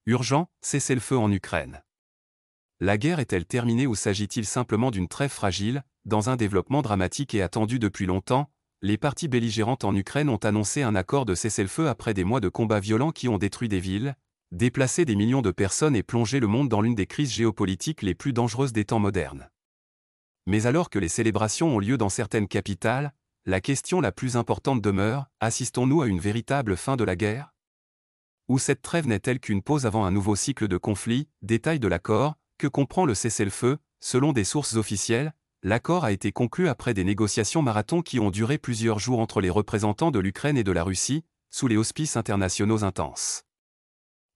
Urgent, cessez-le-feu en Ukraine. La guerre est-elle terminée ou s'agit-il simplement d'une trêve fragile? Dans un développement dramatique et attendu depuis longtemps, les parties belligérantes en Ukraine ont annoncé un accord de cessez-le-feu après des mois de combats violents qui ont détruit des villes, déplacé des millions de personnes et plongé le monde dans l'une des crises géopolitiques les plus dangereuses des temps modernes. Mais alors que les célébrations ont lieu dans certaines capitales, la question la plus importante demeure, assistons-nous à une véritable fin de la guerre? Ou cette trêve n'est-elle qu'une pause avant un nouveau cycle de conflits? Détail de l'accord, que comprend le cessez-le-feu? Selon des sources officielles, l'accord a été conclu après des négociations marathon qui ont duré plusieurs jours entre les représentants de l'Ukraine et de la Russie, sous les auspices internationaux intenses.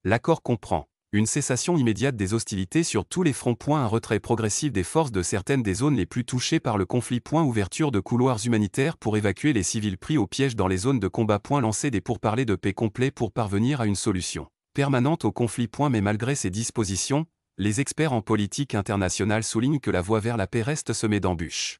L'accord comprend une cessation immédiate des hostilités sur tous les fronts. Un retrait progressif des forces de certaines des zones les plus touchées par le conflit. Ouverture de couloirs humanitaires pour évacuer les civils pris au piège dans les zones de combat. Lancer des pourparlers de paix complets pour parvenir à une solution permanente au conflit. Mais malgré ces dispositions, les experts en politique internationale soulignent que la voie vers la paix reste semée d'embûches.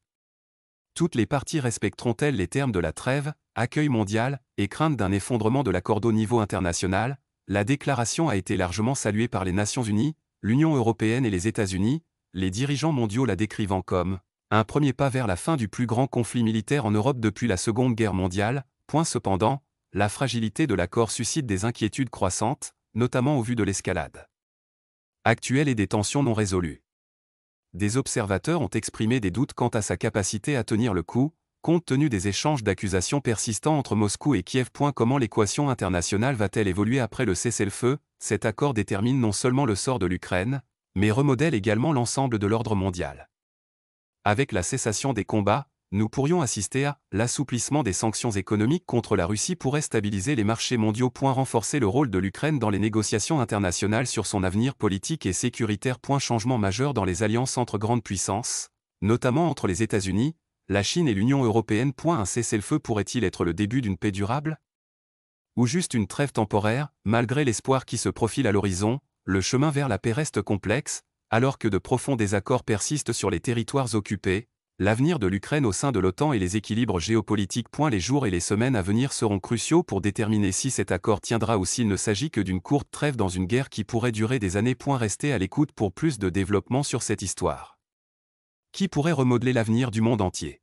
Toutes les parties respecteront-elles les termes de la trêve? Accueil mondial et crainte d'un effondrement de l'accord au niveau international? La déclaration a été largement saluée par les Nations Unies, l'Union européenne et les États-Unis, les dirigeants mondiaux la décrivant comme un premier pas vers la fin du plus grand conflit militaire en Europe depuis la Seconde Guerre mondiale. Cependant, la fragilité de l'accord suscite des inquiétudes croissantes, notamment au vu de l'escalade actuelle et des tensions non résolues. Des observateurs ont exprimé des doutes quant à sa capacité à tenir le coup, compte tenu des échanges d'accusations persistants entre Moscou et Kiev. Comment l'équation internationale va-t-elle évoluer après le cessez-le-feu? Cet accord détermine non seulement le sort de l'Ukraine, mais remodèle également l'ensemble de l'ordre mondial. Avec la cessation des combats, nous pourrions assister à l'assouplissement des sanctions économiques contre la Russie pourrait stabiliser les marchés mondiaux. Renforcer le rôle de l'Ukraine dans les négociations internationales sur son avenir politique et sécuritaire. Changement majeur dans les alliances entre grandes puissances, notamment entre les États-Unis, la Chine et l'Union européenne. Un cessez-le-feu pourrait-il être le début d'une paix durable? Ou juste une trêve temporaire? Malgré l'espoir qui se profile à l'horizon, le chemin vers la paix reste complexe, alors que de profonds désaccords persistent sur les territoires occupés. L'avenir de l'Ukraine au sein de l'OTAN et les équilibres géopolitiques. Les jours et les semaines à venir seront cruciaux pour déterminer si cet accord tiendra ou s'il ne s'agit que d'une courte trêve dans une guerre qui pourrait durer des années. Restez à l'écoute pour plus de développement sur cette histoire qui pourrait remodeler l'avenir du monde entier.